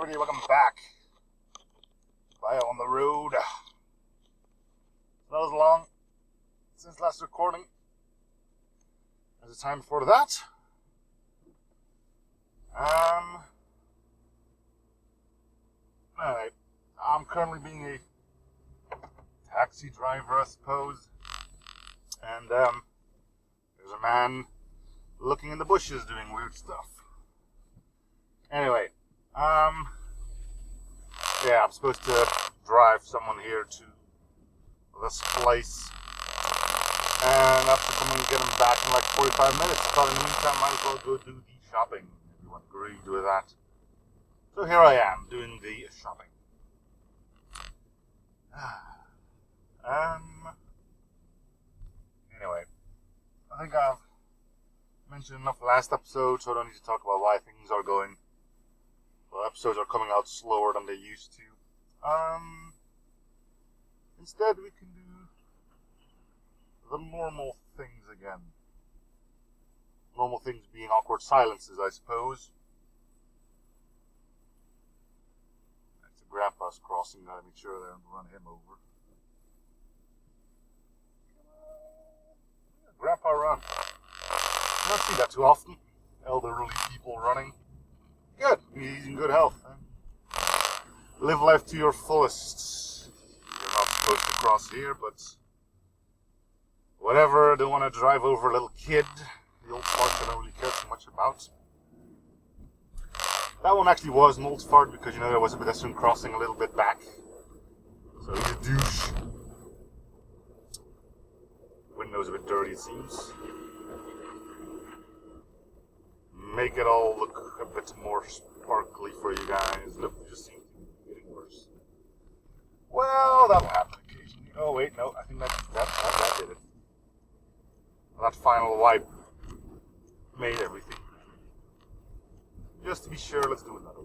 everybody, welcome back. Bio on the road. That was long since last recording. There's a time before that. Anyway, I'm currently being a taxi driver, I suppose. And there's a man looking in the bushes doing weird stuff. Anyway, yeah, I'm supposed to drive someone here to this place, and after coming and get him back in like 45 minutes, I thought in the meantime I might as well go do the shopping. Everyone agreed with that. So here I am, doing the shopping. Anyway, I think I've mentioned enough last episode, so I don't need to talk about why things are going. Well, episodes are coming out slower than they used to. Instead, we can do the normal things again. Normal things being awkward silences, I suppose. That's a grandpa's crossing. Gotta make sure I don't run him over. Grandpa run. You don't see that too often. Elderly people running. Good. He's in good health. Live life to your fullest. You're not supposed to cross here, but whatever. Don't want to drive over a little kid. The old fart I don't really care too much about. That one actually was an old fart because, you know, there was a pedestrian crossing a little bit back. So he's a douche. Window's a bit dirty, it seems. Make it all look a bit more sparkly for you guys. Nope, it just seems to be getting worse. Well, that'll happen occasionally. Oh wait, no, I think that did it. That final wipe made everything. Just to be sure, let's do another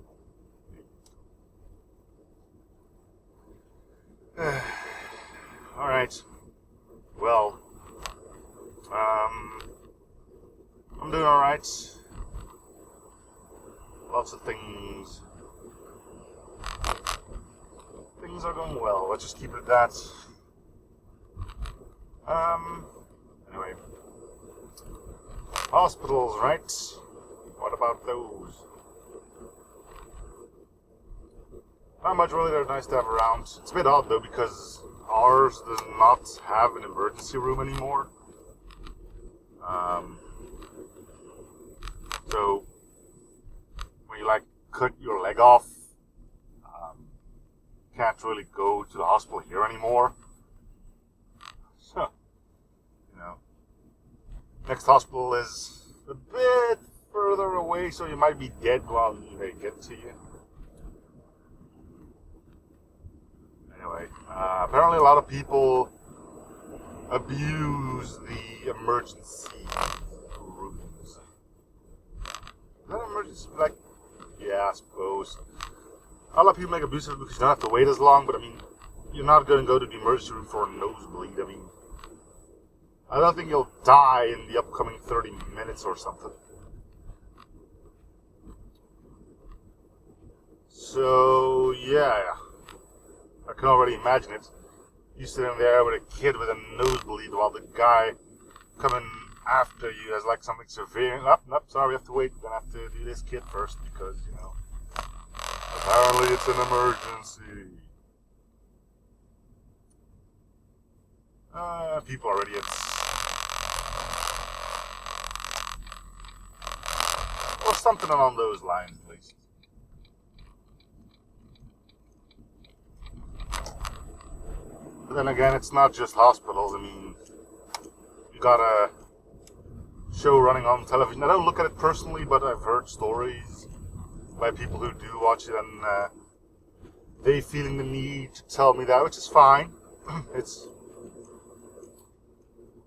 one. Alright. Well, I'm doing alright. Lots of things. Things are going well. Let's just keep it at that. Anyway. Hospitals, right? What about those? Not much really. They're nice to have around. It's a bit odd though because ours does not have an emergency room anymore. So when you like cut your leg off, can't really go to the hospital here anymore. So, you know, next hospital is a bit further away, so you might be dead while they get to you. Anyway, apparently a lot of people abuse the emergency rooms. Is that emergency? Like, yeah, I suppose. A lot of people make abuse of it because you don't have to wait as long, but I mean, you're not going to go to the emergency room for a nosebleed. I mean, I don't think you'll die in the upcoming 30 minutes or something. So, yeah. I can already imagine it. You sitting there with a kid with a nosebleed while the guy coming after you has like something severe. Nope, sorry, we have to wait. We're going to have to do this kid first because, you know, apparently it's an emergency. People are idiots. Or something along those lines, at least. But then again, it's not just hospitals. I mean, you got a show running on television. I don't look at it personally, but I've heard stories by people who do watch it, and they feeling the need to tell me that, which is fine. It's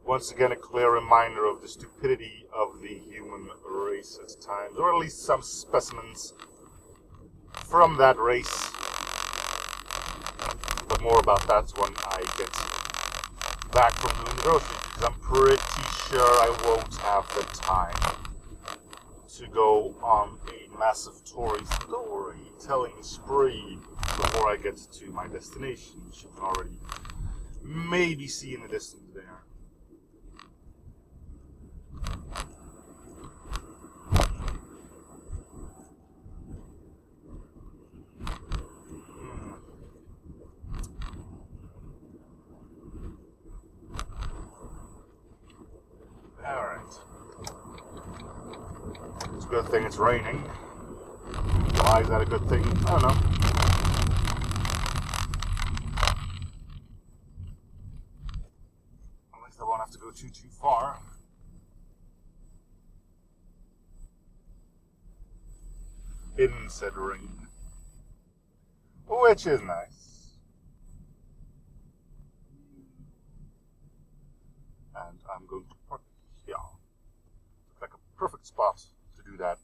once again a clear reminder of the stupidity of the human race at times, or at least some specimens from that race. But more about that when I get back from doing the groceries, because I'm pretty sure I won't have the time to go on a massive Tory story telling the spree before I get to my destination, which you can already maybe see in the distance there. Alright. It's a good thing it's raining. Why is that a good thing? I don't know. At least I won't have to go too far. In said rain. Which is nice. And I'm going to park here. Looks like a perfect spot to do that.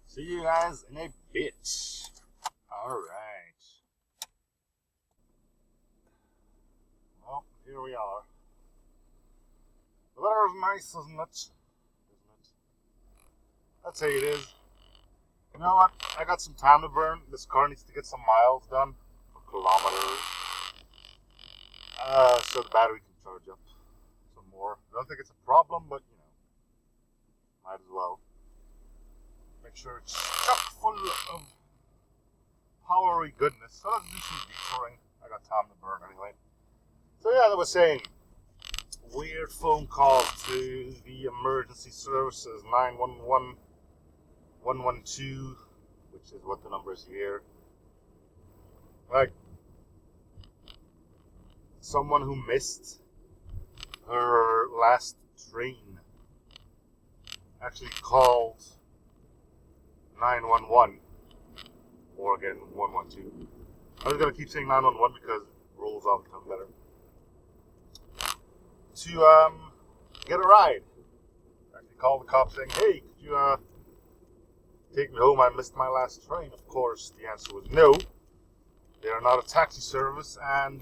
See you guys in a bit. Alright. Well, here we are. The weather is nice, isn't it? That's how it is. You know what? I got some time to burn. This car needs to get some miles done. Or kilometers. So the battery can charge up some more. I don't think it's a problem, but you know. Might as well. Make sure it's chock full of powery goodness. So let's do some detouring. I got time to burn anyway. So yeah, I was saying, weird phone call to the emergency services 911 112, which is what the number is here. Like, someone who missed her last train actually called 911, or again 112. I'm just gonna keep saying 911 because it rolls off the tongue better. To get a ride. Actually called the cops saying, "Hey, could you take me home? I missed my last train." Of course, the answer was no. They are not a taxi service, and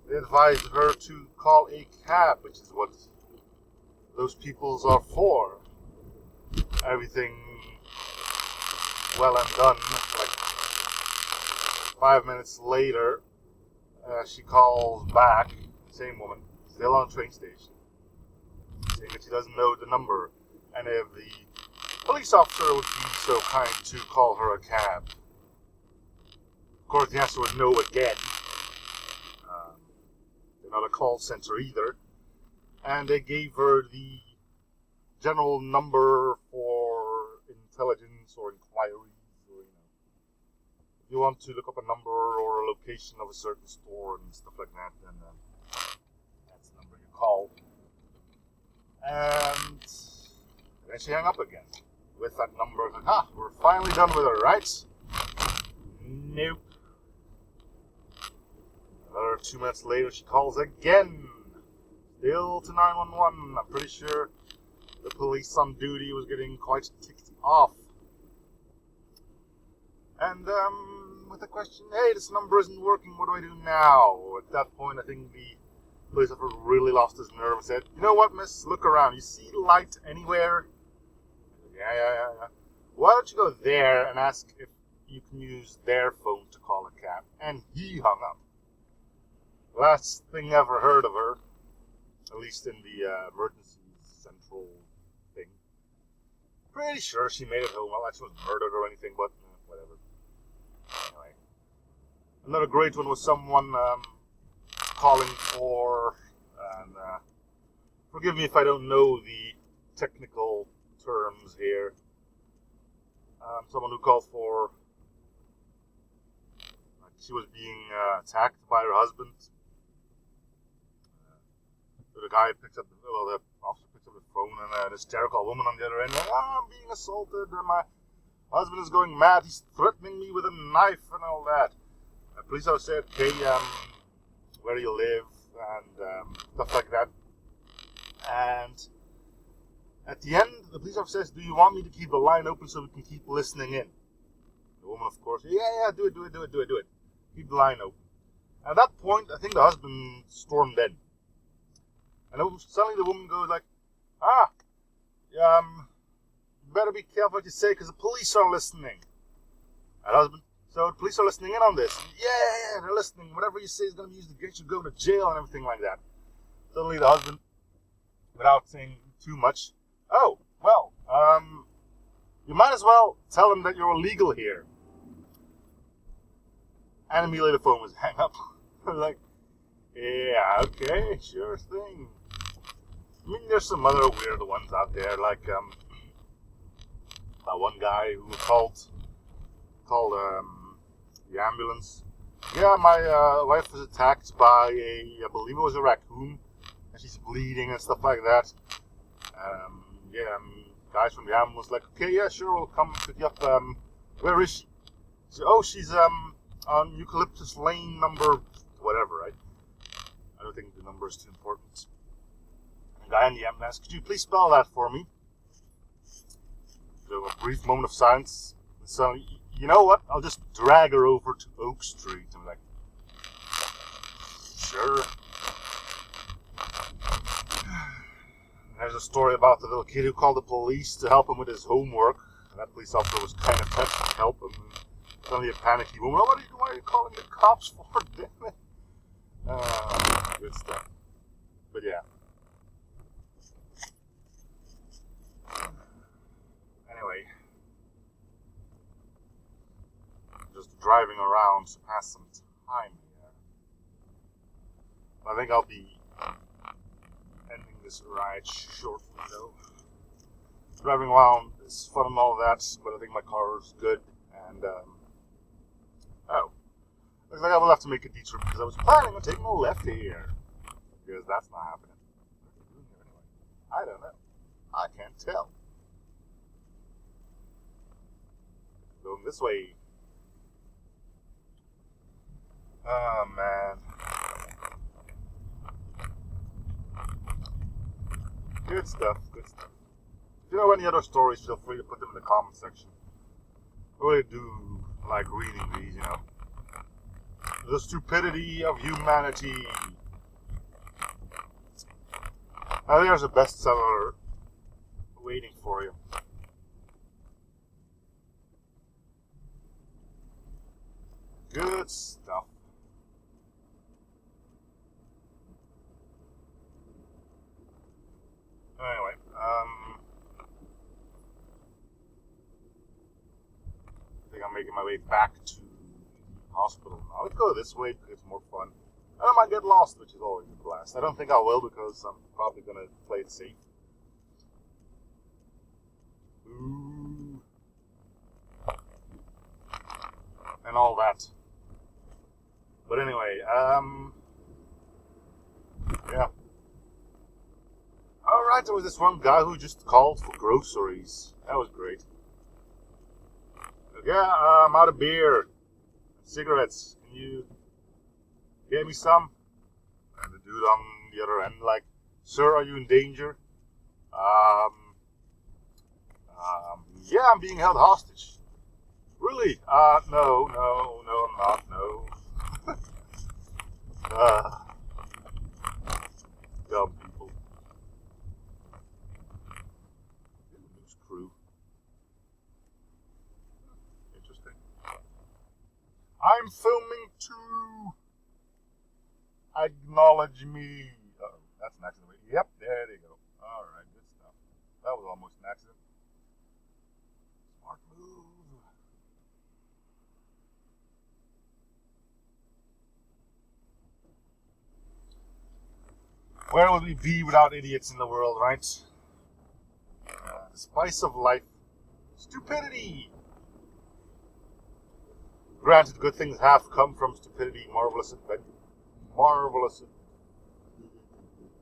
they advised her to call a cab, which is what those peoples are for. Everything well and done. Like 5 minutes later, she calls back, same woman, still on train station, saying that she doesn't know the number, and if the police officer would be so kind to call her a cab. Of course, the answer was no again. They're not a call center either, and they gave her the general number for intelligence or inquiries, or if you want to look up a number or a location of a certain store and stuff like that, then that's the number you call. And then she hung up again with that number. Like, we're finally done with her, right? Nope. Another 2 minutes later, she calls again. Still to 911. I'm pretty sure the police on duty was getting quite ticked off. And with the question, "Hey, this number isn't working, what do I do now?" At that point, I think the police officer really lost his nerve and said, "You know what, miss? Look around. You see light anywhere?" Yeah. Why don't you go there and ask if you can use their phone to call a cab? And he hung up. Last thing ever heard of her, at least in the emergency central thing. Pretty sure she made it home. Well, she wasn't murdered or anything, but whatever. Anyway. Another great one was someone calling for, and forgive me if I don't know the technical terms here. Someone who called for, she was being attacked by her husband. So the guy picks up, the officer picks up the phone, and an hysterical woman on the other end, like, "I'm being assaulted, and my husband is going mad, he's threatening me with a knife," and all that. The police officer said, "Hey, where do you live?" and stuff like that. And at the end, the police officer says, "Do you want me to keep the line open so we can keep listening in?" The woman, of course, "Yeah, do it. Keep the line open." At that point, I think the husband stormed in. And suddenly the woman goes like, better be careful what you say because the police are listening. And husband, so the police are listening in on this. Yeah, they're listening. Whatever you say is going to be used against you, go to jail and everything like that. Suddenly the husband, without saying too much, oh, well, you might as well tell them that you're illegal here. And immediately the phone was hung up. I was like, yeah, okay, sure thing. I mean, there's some other weird ones out there, like that one guy who called the ambulance. Yeah, my wife was attacked by I believe it was a raccoon, and she's bleeding and stuff like that. Guys from the ambulance like, okay, yeah, sure, we'll come pick you up. Where is she? Oh, she's on Eucalyptus Lane number whatever, right? I don't think the number is too important. The guy in the ambulance, could you please spell that for me? So a brief moment of silence. And suddenly, you know what? I'll just drag her over to Oak Street. I'm like, sure. There's a story about the little kid who called the police to help him with his homework. And that police officer was kind of touched to help him. And suddenly a panicky woman, oh, why are you calling the cops for? Damn it. Good stuff. But yeah. Anyway. Just driving around to pass some time here. I think I'll be ending this ride shortly though. Driving around is fun and all that, but I think my car is good and looks like I will have to make a detour because I was planning on taking a left here. Because that's not happening. What are you doing here anyway? I don't know. I can't tell. Going this way. Oh man. Good stuff, good stuff. If you know any other stories, feel free to put them in the comment section. I really do like reading these, you know. The stupidity of humanity. Now there's a bestseller waiting for you. Good stuff. Anyway, I think I'm making my way back to the hospital now. Let's go this way because it's more fun. I might get lost, which is always a blast. I don't think I will because I'm probably going to play it safe. Ooh. And all that. But anyway, yeah. Alright, there was this one guy who just called for groceries. That was great. Yeah, I'm out of beer. Cigarettes. Can you get me some? And the dude on the other end, like, sir, are you in danger? Yeah, I'm being held hostage. Really? No, I'm not, no. Dumb people. News crew. Interesting. I'm filming too. Acknowledge me. Uh-oh, that's an accident. Yep, there they go. Alright, good stuff. That was almost an accident. Smart move. Where would we be without idiots in the world, right? The spice of life. Stupidity! Granted, good things have come from stupidity, marvelous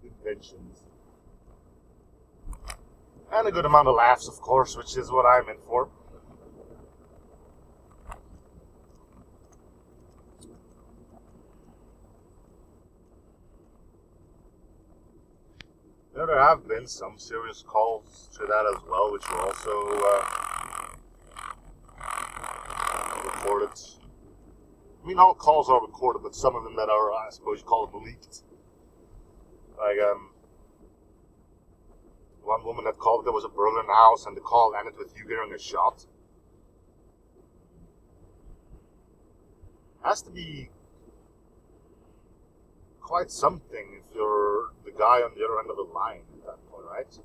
inventions. And a good amount of laughs, of course, which is what I'm in for. There have been some serious calls to that as well, which were also recorded. I mean, all calls are recorded, but some of them that are, I suppose you call them, leaked. Like, one woman that called there was a burglar in the house, and the call ended with you getting a shot. Has to be quite something if you're the guy on the other end of the line at that point, right?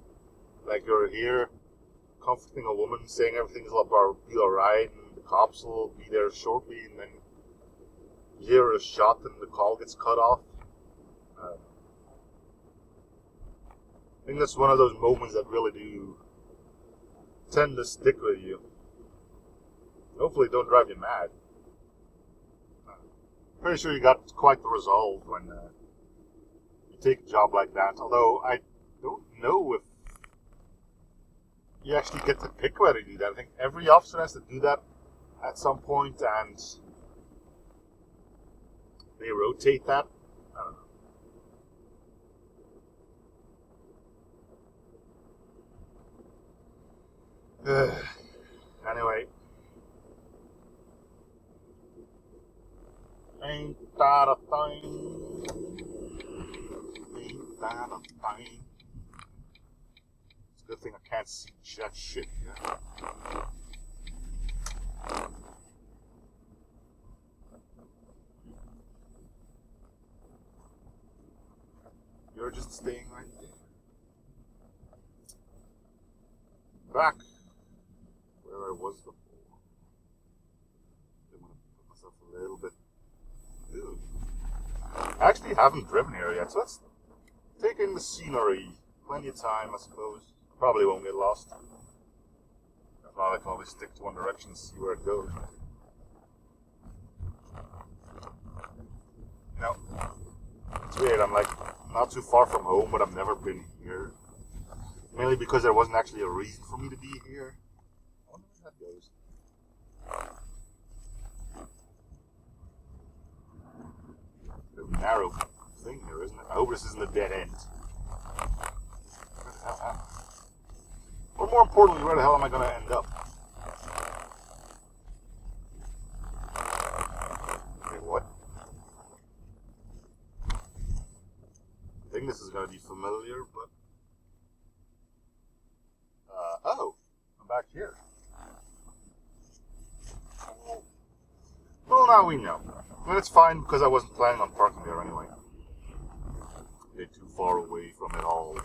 Like you're here comforting a woman, saying everything's be alright, and the cops will be there shortly, and then you hear a shot and the call gets cut off. I think that's one of those moments that really do tend to stick with you. Hopefully don't drive you mad. Pretty sure you got quite the resolve when you take a job like that. Although I don't know if you actually get to pick whether you do that. I think every officer has to do that at some point, and they rotate that. I don't know. Anyway, ain't that a thing? Ain't that a thing? It's a good thing I can't see that shit here. You're just staying right there. Back where I was before. I'm gonna put myself a little bit. Ew. I actually haven't driven here yet, so let's take in the scenery. Plenty of time, I suppose. Probably won't get lost. If not, I can always stick to one direction and see where it goes. You know, it's weird. I'm like not too far from home, but I've never been here. Mainly because there wasn't actually a reason for me to be here. I wonder where that goes. A narrow thing here, isn't it? I hope this isn't a dead end. Or more importantly, where the hell am I going to end up? Wait, what? I think this is going to be familiar, but... oh, I'm back here. Well, now we know. And it's fine, because I wasn't planning on parking there anyway. They're too far away from it all.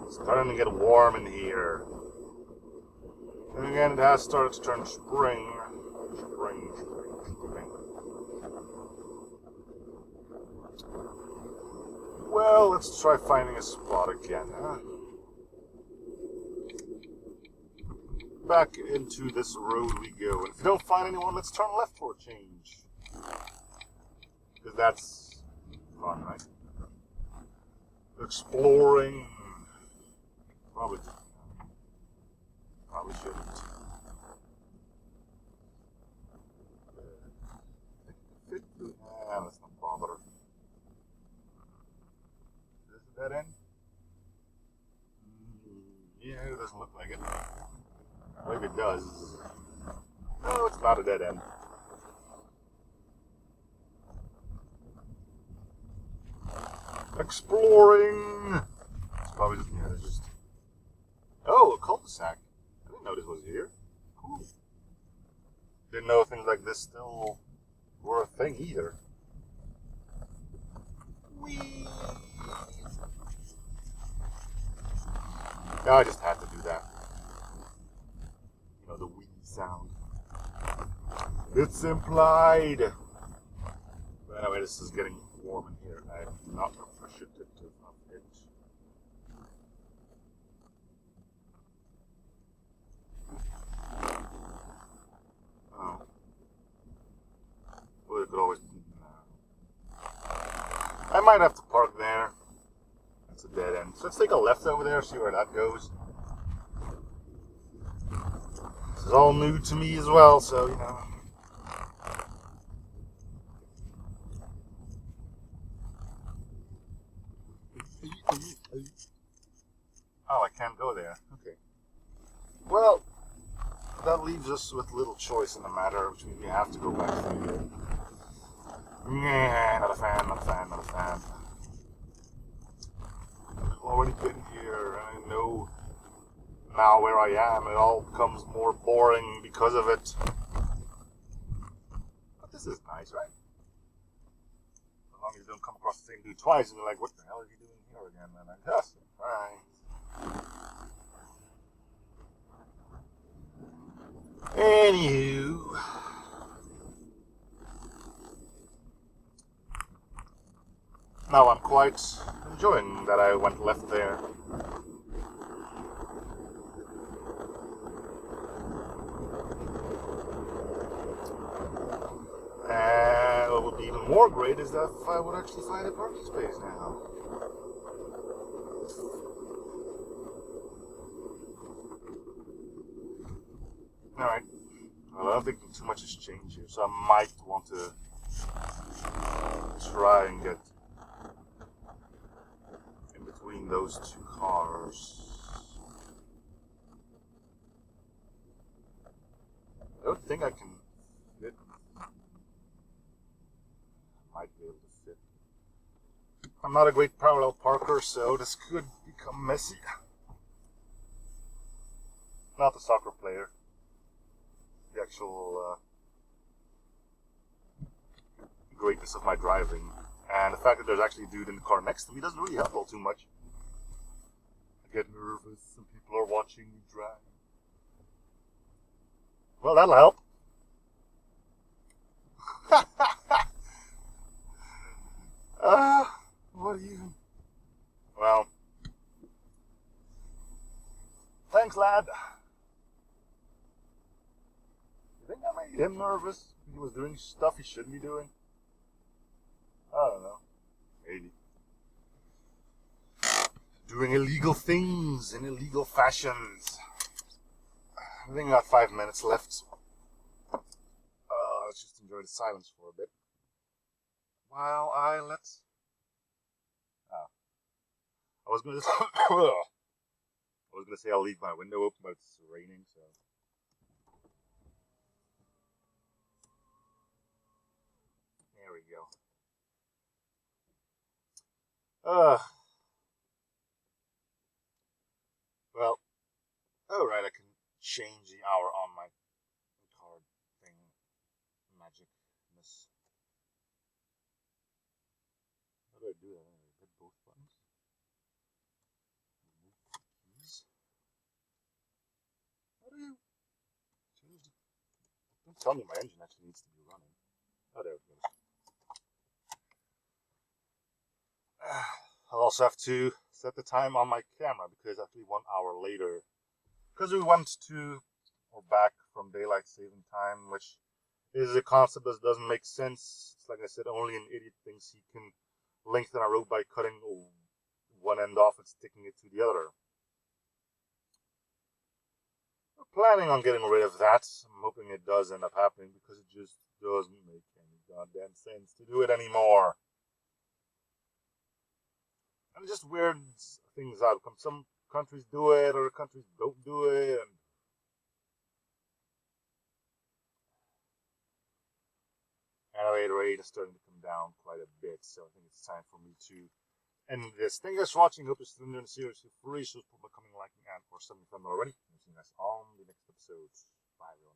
It's starting to get warm in here. And again, it has started to turn spring. Spring. Well, let's try finding a spot again, huh? Back into this road we go. And if you don't find anyone, let's turn left for a change. Because that's fun, right? Exploring. Probably shouldn't. Let's not bother. Is it that end? Yeah, it doesn't look like it. Maybe it does. No, it's not a dead end. Exploring! It's probably just, yeah, it's just... Oh, a cul-de-sac. I didn't know this was here. Cool. Didn't know things like this still were a thing either. Whee! Yeah, I just had to do that. You know, the wee sound. It's implied! But anyway, this is getting warm in here. I am not appreciative of it. Oh. Well, it could always... I might have to park there. That's a dead end. So let's take a left over there, see where that goes. This is all new to me as well, so, you know. Oh, I can't go there. Okay. Well, that leaves us with little choice in the matter, which means we have to go back through here. Yeah, not a fan, not a fan, not a fan. I've already been here, and I know now where I am. It all becomes more boring because of it. But this is nice, right? As long as you don't come across the same dude twice and you're like, what the hell are you doing here again? And I guess, right. Anywho. Now I'm quite enjoying that I went left there. And what would be even more great is that if I would actually find a parking space now. Alright. Well, I don't think too much has changed here, so I might want to try and get in between those two cars. I don't think I can fit. Might be able to fit. I'm not a great parallel parker, so this could become messy. Not the soccer player. The actual greatness of my driving. And the fact that there's actually a dude in the car next to me doesn't really help all too much. I get nervous and people are watching me drive. Well, that'll help. What are you? Well, thanks, lad. You think I made him nervous? He was doing stuff he shouldn't be doing? I don't know. Maybe. Doing illegal things in illegal fashions. I think I got 5 minutes left. Let's just enjoy the silence for a bit. While I let's. I was gonna. I was gonna say I'll leave my window open, but it's raining, so. There we go. Well, alright, I can change the hour on my card thing. Magicness. How do I do that? I hit both buttons. Remove keys. How do you change the... Don't tell me my engine actually needs to be running. Oh, there it goes. I'll also have to set the time on my camera because actually 1 hour later, because we went to or back from daylight saving time, which is a concept that doesn't make sense. It's like I said, only an idiot thinks he can lengthen a rope by cutting one end off and sticking it to the other. We're planning on getting rid of that. I'm hoping it does end up happening because it just doesn't make any goddamn sense to do it anymore. And just weird things outcome. Some countries do it, other countries don't do it. And anyway, the rate is starting to come down quite a bit, so I think it's time for me to end this. Thank you guys for watching. Hope you're still enjoying the series. For free, so becoming liking and or something from already. I'll see you guys on the next episode. Bye, everyone.